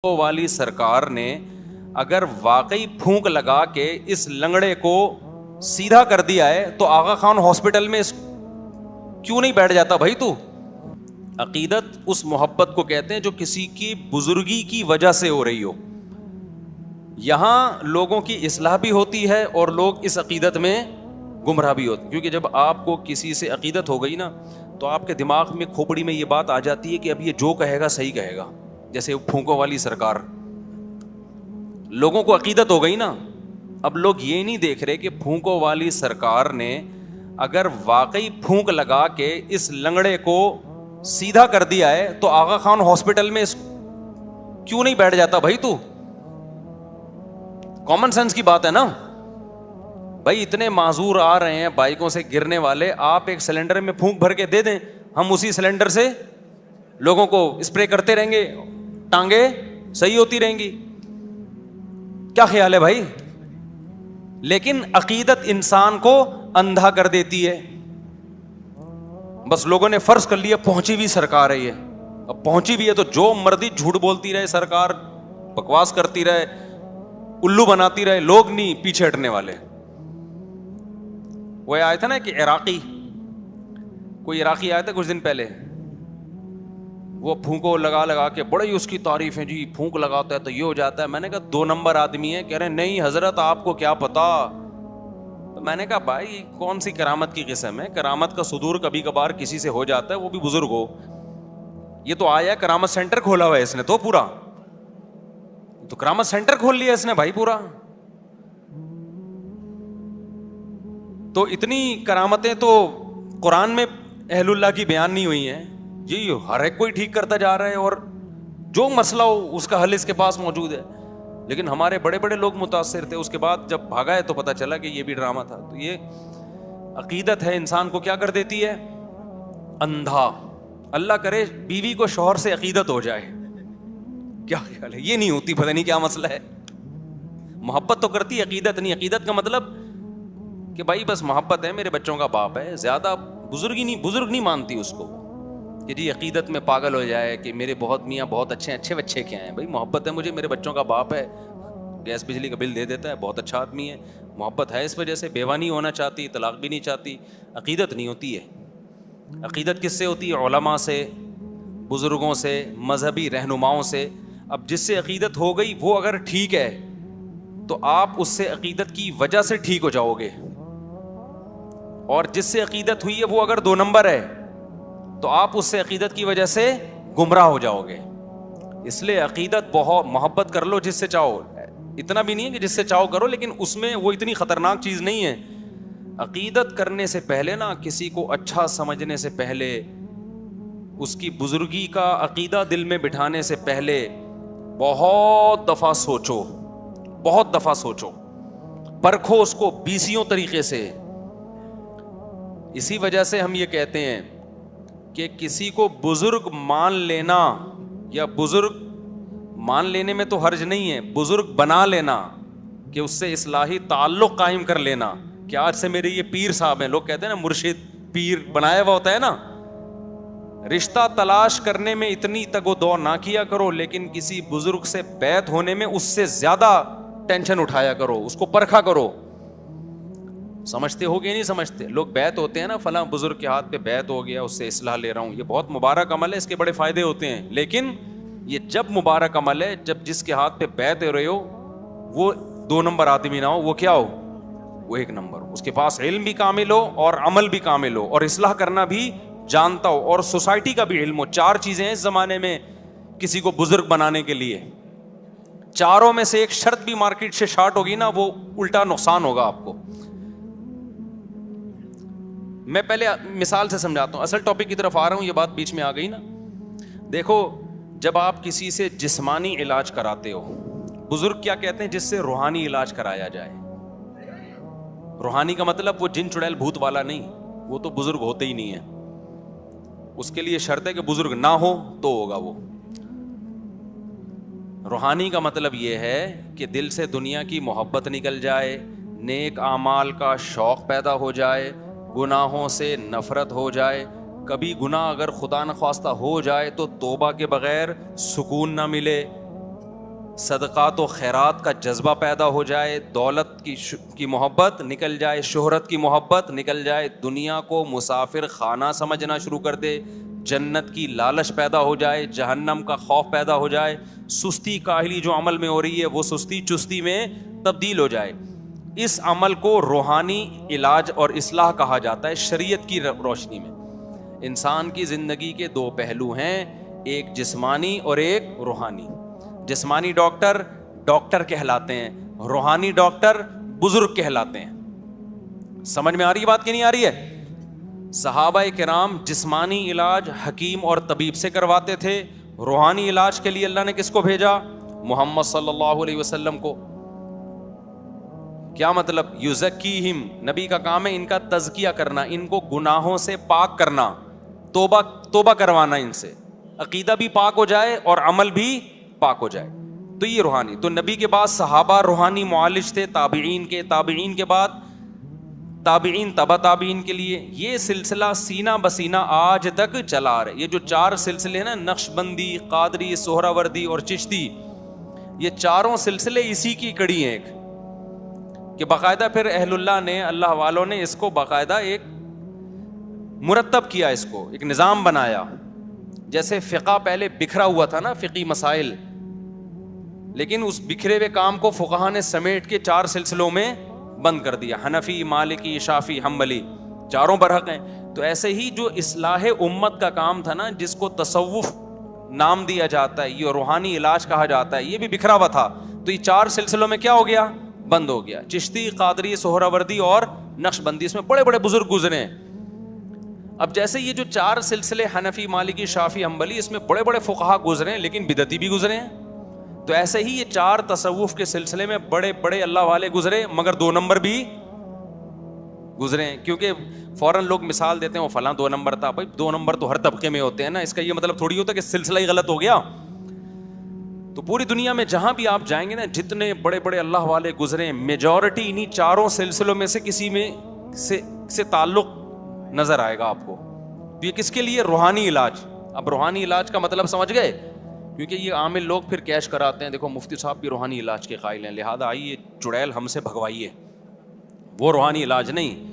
والی سرکار نے اگر واقعی پھونک لگا کے اس لنگڑے کو سیدھا کر دیا ہے تو آغا خان ہاسپٹل میں کیوں نہیں بیٹھ جاتا بھائی تو؟ عقیدت اس محبت کو کہتے ہیں جو کسی کی بزرگی کی وجہ سے ہو رہی ہو. یہاں لوگوں کی اصلاح بھی ہوتی ہے اور لوگ اس عقیدت میں گمراہ بھی ہوتے ہیں, کیونکہ جب آپ کو کسی سے عقیدت ہو گئی نا تو آپ کے دماغ میں کھوپڑی میں یہ بات آ جاتی ہے کہ اب یہ جو کہے گا صحیح کہے گا. جیسے پھونکوں والی سرکار, لوگوں کو عقیدت ہو گئی نا, اب لوگ یہ نہیں دیکھ رہے کہ پھونکوں والی سرکار نے اگر واقعی پھونک لگا کے اس لنگڑے کو سیدھا کر دیا ہے تو آغا خان ہاسپٹل میں کیوں نہیں بیٹھ جاتا بھائی تو؟ کامن سینس کی بات ہے نا بھائی. اتنے معذور آ رہے ہیں بائکوں سے گرنے والے, آپ ایک سلنڈر میں پھونک بھر کے دے دیں, ہم اسی سلنڈر سے لوگوں کو اسپرے کرتے رہیں گے, ٹانگیں صحیح ہوتی رہیں گی. کیا خیال ہے بھائی؟ لیکن عقیدت انسان کو اندھا کر دیتی ہے. بس لوگوں نے فرض کر لیا پہنچی ہوئی سرکار ہے یہ, اب پہنچی ہوئی ہے تو جو مرضی جھوٹ بولتی رہے سرکار, بکواس کرتی رہے, الو بناتی رہے, لوگ نہیں پیچھے ہٹنے والے. وہ آیا تھا نا کہ کوئی عراقی آیا تھا کچھ دن پہلے, وہ پھونکو لگا لگا کے بڑے ہی اس کی تعریف ہے, جی پھونک لگاتا ہے تو یہ ہو جاتا ہے. میں نے کہا 2 نمبر آدمی ہے. کہہ رہے نہیں حضرت آپ کو کیا پتا. تو میں نے کہا بھائی کون سی کرامت کی قسم ہے؟ کرامت کا صدور کبھی کبھار کسی سے ہو جاتا ہے, وہ بھی بزرگ ہو. یہ تو آیا کرامت سینٹر کھولا ہوا ہے اس نے تو پورا, تو کرامت سینٹر کھول لیا اس نے بھائی پورا. تو اتنی کرامتیں تو قرآن میں اہل اللہ کی بیان نہیں ہوئی ہیں جی. ہر ایک کوئی ٹھیک کرتا جا رہا ہے اور جو مسئلہ ہو اس کا حل اس کے پاس موجود ہے. لیکن ہمارے بڑے بڑے لوگ متاثر تھے, اس کے بعد جب بھاگا ہے تو پتا چلا کہ یہ بھی ڈرامہ تھا. تو یہ عقیدت ہے انسان کو کیا کر دیتی ہے؟ اندھا. اللہ کرے بیوی کو شوہر سے عقیدت ہو جائے, کیا خیال ہے؟ یہ نہیں ہوتی, پتہ نہیں کیا مسئلہ ہے. محبت تو کرتی, عقیدت نہیں. عقیدت کا مطلب کہ بھائی بس محبت ہے, میرے بچوں کا باپ ہے, زیادہ بزرگ نہیں مانتی اس کو کہ جی عقیدت میں پاگل ہو جائے کہ میرے بہت میاں بہت اچھے بچے کیا ہیں. بھائی محبت ہے مجھے, میرے بچوں کا باپ ہے, گیس بجلی کا بل دے دیتا ہے, بہت اچھا آدمی ہے. محبت ہے اس وجہ سے, بیوہ نہیں ہونا چاہتی, طلاق بھی نہیں چاہتی. عقیدت نہیں ہوتی ہے. عقیدت کس سے ہوتی ہے؟ علماء سے, بزرگوں سے, مذہبی رہنماؤں سے. اب جس سے عقیدت ہو گئی وہ اگر ٹھیک ہے تو آپ اس سے عقیدت کی وجہ سے ٹھیک ہو جاؤ گے, اور جس سے عقیدت ہوئی ہے وہ اگر 2 نمبر ہے تو آپ اس سے عقیدت کی وجہ سے گمراہ ہو جاؤ گے. اس لیے عقیدت بہت محبت کر لو جس سے چاہو, اتنا بھی نہیں ہے کہ جس سے چاہو کرو, لیکن اس میں وہ اتنی خطرناک چیز نہیں ہے. عقیدت کرنے سے پہلے نا, کسی کو اچھا سمجھنے سے پہلے, اس کی بزرگی کا عقیدہ دل میں بٹھانے سے پہلے بہت دفعہ سوچو, پرکھو اس کو 20 طریقے سے. اسی وجہ سے ہم یہ کہتے ہیں کہ کسی کو بزرگ مان لینا, یا بزرگ مان لینے میں تو حرج نہیں ہے, بزرگ بنا لینا کہ اس سے اصلاحی تعلق قائم کر لینا کہ آج سے میرے یہ پیر صاحب ہیں. لوگ کہتے ہیں نا مرشد پیر بنایا ہوا ہوتا ہے نا. رشتہ تلاش کرنے میں اتنی تگ و دو نہ کیا کرو, لیکن کسی بزرگ سے بیعت ہونے میں اس سے زیادہ ٹینشن اٹھایا کرو, اس کو پرکھا کرو. سمجھتے ہو کہ نہیں سمجھتے؟ لوگ بیعت ہوتے ہیں نا, فلاں بزرگ کے ہاتھ پہ بیعت ہو گیا, اس سے اصلاح لے رہا ہوں, یہ بہت مبارک عمل ہے, اس کے بڑے فائدے ہوتے ہیں. لیکن یہ جب مبارک عمل ہے جب جس کے ہاتھ پہ بیعت ہو رہے ہو وہ 2 نمبر آدمی نہ ہو, وہ کیا ہو؟ وہ 1 نمبر ہو. اس کے پاس علم بھی کامل ہو اور عمل بھی کامل ہو اور اصلاح کرنا بھی جانتا ہو اور سوسائٹی کا بھی علم ہو. 4 چیزیں ہیں اس زمانے میں کسی کو بزرگ بنانے کے لیے. 4 میں سے ایک شرط بھی مارکیٹ سے شارٹ ہوگی نا, وہ الٹا نقصان ہوگا آپ کو. میں پہلے مثال سے سمجھاتا ہوں, اصل ٹاپک کی طرف آ رہا ہوں, یہ بات بیچ میں آ گئی نا. دیکھو جب آپ کسی سے جسمانی علاج کراتے ہو, بزرگ کیا کہتے ہیں؟ جس سے روحانی علاج کرایا جائے. روحانی کا مطلب وہ جن چڑیل بھوت والا نہیں, وہ تو بزرگ ہوتے ہی نہیں ہے. اس کے لیے شرط ہے کہ بزرگ نہ ہو تو ہوگا وہ. روحانی کا مطلب یہ ہے کہ دل سے دنیا کی محبت نکل جائے, نیک اعمال کا شوق پیدا ہو جائے, گناہوں سے نفرت ہو جائے. کبھی گناہ اگر خدا نخواستہ ہو جائے تو توبہ کے بغیر سکون نہ ملے, صدقات و خیرات کا جذبہ پیدا ہو جائے, دولت کی محبت نکل جائے, شہرت کی محبت نکل جائے, دنیا کو مسافر خانہ سمجھنا شروع کر دے, جنت کی لالچ پیدا ہو جائے, جہنم کا خوف پیدا ہو جائے, سستی کاہلی جو عمل میں ہو رہی ہے وہ سستی چستی میں تبدیل ہو جائے. اس عمل کو روحانی علاج اور اصلاح کہا جاتا ہے شریعت کی روشنی میں. انسان کی زندگی کے دو پہلو ہیں, ایک جسمانی اور ایک روحانی. جسمانی ڈاکٹر ڈاکٹر کہلاتے ہیں, روحانی ڈاکٹر بزرگ کہلاتے ہیں. سمجھ میں آ رہی بات کہ نہیں آ رہی ہے؟ صحابہ کرام جسمانی علاج حکیم اور طبیب سے کرواتے تھے, روحانی علاج کے لیے اللہ نے کس کو بھیجا؟ محمد صلی اللہ علیہ وسلم کو. کیا مطلب؟ یزکیہم, نبی کا کام ہے ان کا تزکیہ کرنا, ان کو گناہوں سے پاک کرنا, توبہ کروانا, ان سے عقیدہ بھی پاک ہو جائے اور عمل بھی پاک ہو جائے. تو یہ روحانی. تو نبی کے بعد صحابہ روحانی معالج تھے, تابعین کے بعد تابعین تبع تابعین کے لیے. یہ سلسلہ سینہ بسینہ آج تک چلا آ رہا ہے. یہ جو 4 سلسلے ہیں نا, نقش بندی, قادری, سہراوردی اور چشتی, یہ چاروں سلسلے اسی کی کڑی ہیں ایک, کہ باقاعدہ پھر اہل اللہ نے, اللہ والوں نے اس کو باقاعدہ ایک مرتب کیا, اس کو ایک نظام بنایا. جیسے فقہ پہلے بکھرا ہوا تھا نا, فقی مسائل, لیکن اس بکھرے ہوئے کام کو فقہا نے سمیٹ کے 4 سلسلوں میں بند کر دیا. حنفی, مالکی, شافعی, حنبلی, چاروں برحق ہیں. تو ایسے ہی جو اصلاح امت کا کام تھا نا, جس کو تصوف نام دیا جاتا ہے, یہ روحانی علاج کہا جاتا ہے, یہ بھی بکھرا ہوا تھا. تو یہ 4 سلسلوں میں کیا ہو گیا؟ بند ہو گیا. چشتی, قادری, سہراوردی اور نقش بندی, اس میں بڑے بڑے بزرگ گزرے ہیں. اب جیسے یہ جو 4 سلسلے حنفی, مالکی, شافعی, حنبلی, اس میں بڑے بڑے فقہا گزرے ہیں لیکن بدعتی بھی گزرے ہیں. تو ایسے ہی یہ 4 تصوف کے سلسلے میں بڑے بڑے اللہ والے گزرے, مگر 2 نمبر بھی گزرے ہیں. کیونکہ فوراً لوگ مثال دیتے ہیں وہ فلاں 2 نمبر تھا. بھائی 2 نمبر تو ہر طبقے میں ہوتے ہیں نا, اس کا یہ مطلب تھوڑی ہوتا کہ سلسلہ ہی غلط ہو گیا. تو پوری دنیا میں جہاں بھی آپ جائیں گے نا, جتنے بڑے بڑے اللہ والے گزرے ہیں, میجورٹی انہی 4 سلسلوں میں سے کسی میں سے تعلق نظر آئے گا آپ کو. تو یہ کس کے لیے؟ روحانی علاج. اب روحانی علاج کا مطلب سمجھ گئے؟ کیونکہ یہ عامل لوگ پھر کیش کراتے ہیں, دیکھو مفتی صاحب بھی روحانی علاج کے قائل ہیں, لہذا آئیے چڑیل ہم سے بھگوائیے. وہ روحانی علاج نہیں,